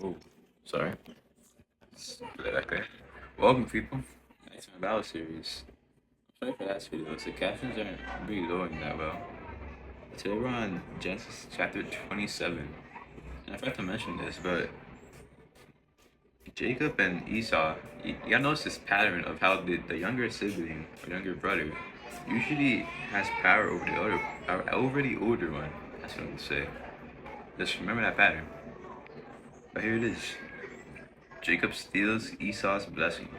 Oh, sorry. Okay. Welcome, people. Back to my battle series. Sorry for last video. The captions aren't really loading that well. Today we're on Genesis chapter 27. And I forgot to mention this, but Jacob and Esau, you gotta notice this pattern of how the younger sibling or younger brother usually has power over the older one. That's what I'm gonna say. Just remember that pattern. But here it is. Jacob steals Esau's blessings.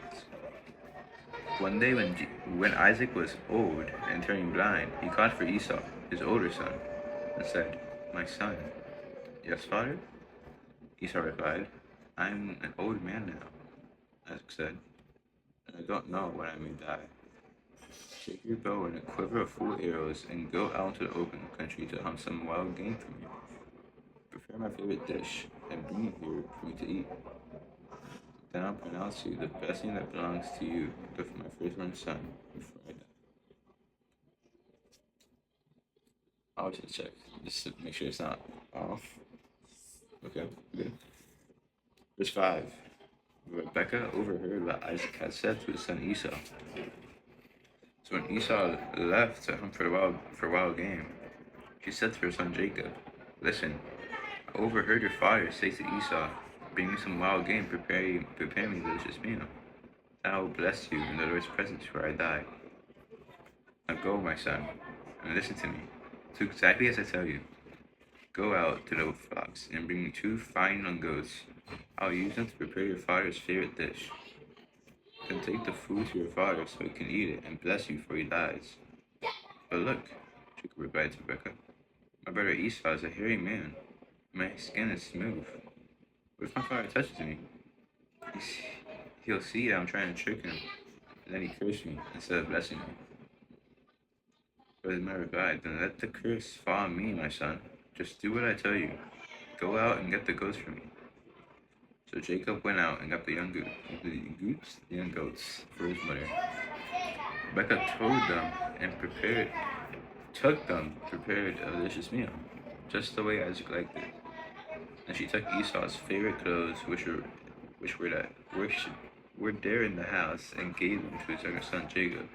One day when Isaac was old and turning blind, he called for Esau, his older son, and said, "My son." "Yes, father?" Esau replied, "I'm an old man now," Isaac said, "and I don't know when I may die. Take your bow and a quiver of full arrows and go out into the open country to hunt some wild game for me. Prepare my favorite dish and bring it here for me to eat. Then I'll pronounce you the blessing that belongs to you with my firstborn son before I die." I'll just check, just to make sure it's not off. Okay, good. Verse 5. Rebekah overheard what Isaac had said to his son Esau. So when Esau left to hunt for wild game, she said to her son Jacob, "Listen, I overheard your father say to Esau, 'Bring me some wild game, prepare me a delicious meal. Then I will bless you in the Lord's presence before I die. Now go, my son, and listen to me. Do exactly as I tell you. Go out to the flocks and bring me 2 fine young goats. I'll use them to prepare your father's favorite dish. Then take the food to your father so he can eat it and bless you before he dies.' But look," Jacob replied to Rebekah, "my brother Esau is a hairy man. My skin is smooth. What if my father touches me? He's, he'll see that I'm trying to trick him, and then he curse me instead of blessing me." But his mother replied, "Then let the curse fall on me, my son. Just do what I tell you. Go out and get the goats for me." So Jacob went out and got the young goats for his mother. Rebekah took them, prepared a delicious meal, just the way Isaac liked it. And she took Esau's favorite clothes, which were there in the house, and gave them to his younger son Jacob.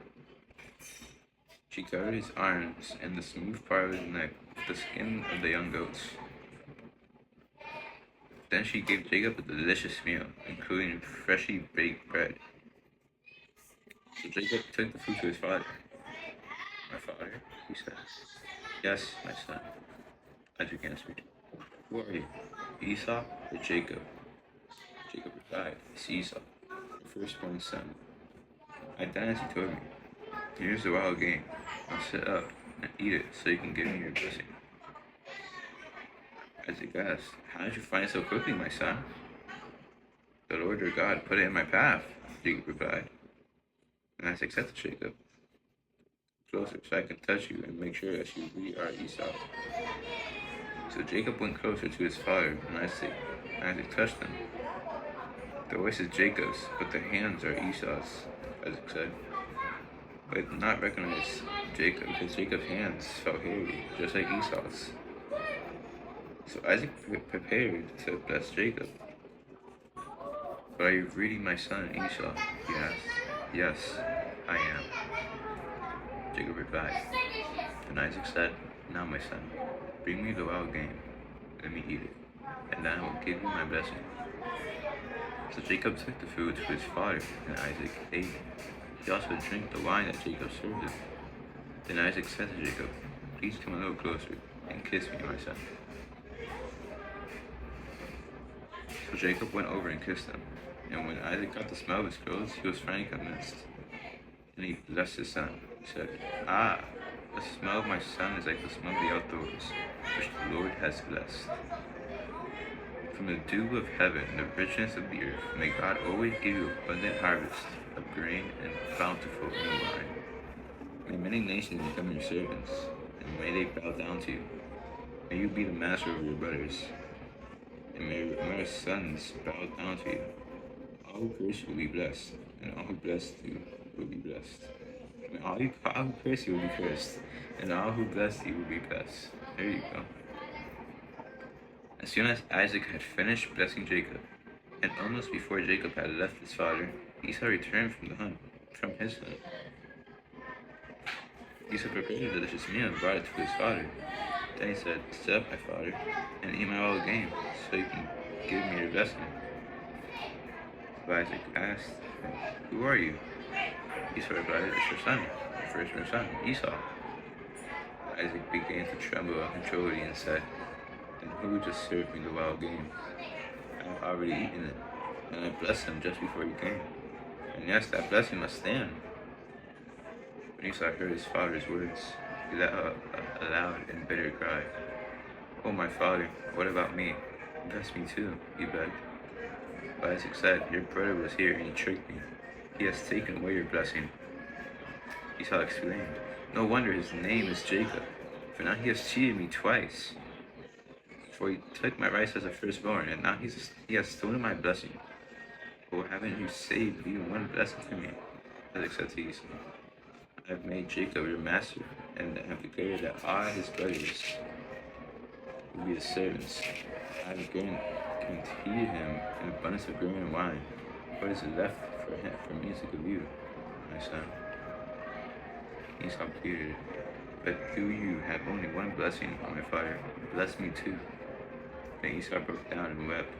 She covered his arms and the smooth part of his neck with the skin of the young goats. Then she gave Jacob a delicious meal, including freshly baked bread. So Jacob took the food to his father. "My father," he said. "Yes, my son," Isaac answered. "Who are you, Esau or Jacob?" Jacob replied, "It's Esau, your firstborn son. I died as you told me. Here's the wild game. Now sit up and eat it so you can give me your blessing." Isaac asked, "How did you find it so quickly, my son?" "The Lord your God put it in my path," Jacob replied. And Isaac said to Jacob, "Closer so I can touch you and make sure that you really are Esau." So Jacob went closer to his father, and Isaac touched him. "The voice is Jacob's, but the hands are Esau's," Isaac said. But I did not recognize Jacob because Jacob's hands felt hairy, just like Esau's. So Isaac prepared to bless Jacob. "But are you really my son Esau?" he asked. "Yes, I am," Jacob replied. And Isaac said, "Now, my son, bring me the wild game. Let me eat it, and then I will give you my blessing." So Jacob took the food to his father, and Isaac ate it. He also drank the wine that Jacob served him. Then Isaac said to Jacob, "Please come a little closer and kiss me, my son." So Jacob went over and kissed him. And when Isaac got the smell of his clothes, he was finally convinced. And he blessed his son. He said, "Ah, the smell of my son is like the smell of the outdoors, which the Lord has blessed. From the dew of heaven and the richness of the earth, may God always give you abundant harvest of grain and bountiful new wine. May many nations become your servants, and may they bow down to you. May you be the master over your brothers, and may your mother's sons bow down to you. All who curse you will be blessed, and all who bless you will be blessed. All who curse you will be cursed, and all who bless you will be blessed." There you go. As soon as Isaac had finished blessing Jacob, and almost before Jacob had left his father, Esau returned from his hunt. Esau prepared a delicious meal and brought it to his father. Then he said, "Sit up, my father, and eat my wild game, so you can give me your blessing." But Isaac asked, "Who are you?" Esau replied, "It's your son, your firstborn son, Esau." Isaac began to tremble uncontrollably and said, "Then who just served me the wild game? I have already eaten it, and I blessed him just before you came. And yes, that blessing must stand." When Esau heard his father's words, he let out a loud and bitter cry. "Oh, my father, what about me? Bless me too," he begged. But Isaac said, "Your brother was here and he tricked me. He has taken away your blessing." Esau exclaimed, "No wonder his name is Jacob, for now he has cheated me twice. For he took my rights as a firstborn, and now he has stolen my blessing. Oh, haven't you saved even one blessing for me?" Isaac said to Esau, "I have made Jacob your master, and have declared that all his brothers will be his servants. I have guaranteed him an abundance of grain and wine. What is left for me to give you, my son?" Esau pleaded, "But do you have only one blessing on my father? Bless me too." Then Esau broke down and wept.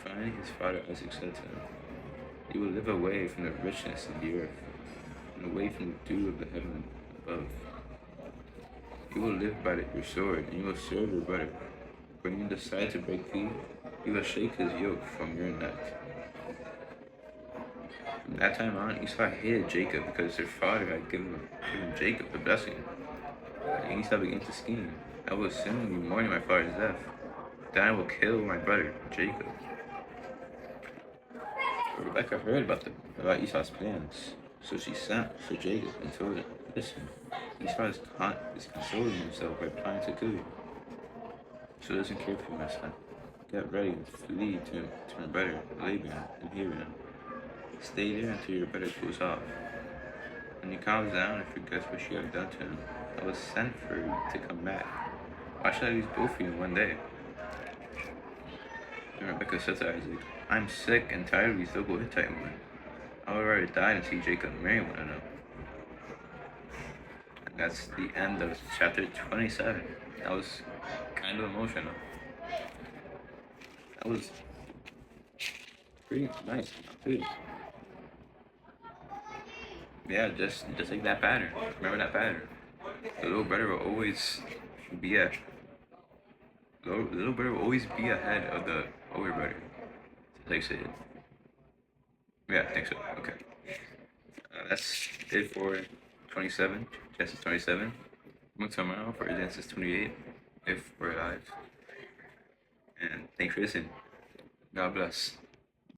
Finally, his father Isaac said to him, "You will live away from the richness of the earth, and away from the dew of the heaven above. You will live by your sword, and you will serve your brother. When you decide to break free, you will shake his yoke from your neck." From that time on, Esau hated Jacob because their father had given Jacob the blessing. And Esau began to scheme, "I will soon be mourning my father's death. Then I will kill my brother, Jacob." But Rebekah heard about Esau's plans, so she sent for Jacob and told him, "Listen, Esau is consoling himself by planning to kill you. So he doesn't care for you, my son. Get ready and flee to my brother Laban in Haran. Stay there until your brother cools off. When he calms down and forgets what you have done to him, I will send for you to come back. Why should I lose both of you in one day?" And Rebekah said to Isaac, "I'm sick and tired of these double Hittite women. I would rather die than see Jacob marry one another." And that's the end of chapter 27. That was kind of emotional. That was pretty nice, too. Yeah, just like that pattern. Remember that pattern. The little brother will always be ahead of the older brother. Like I said. Yeah, I think so. Okay. That's it for 27, Genesis 27. Look tomorrow for Genesis 28, if we're alive. And thanks for listening. God bless.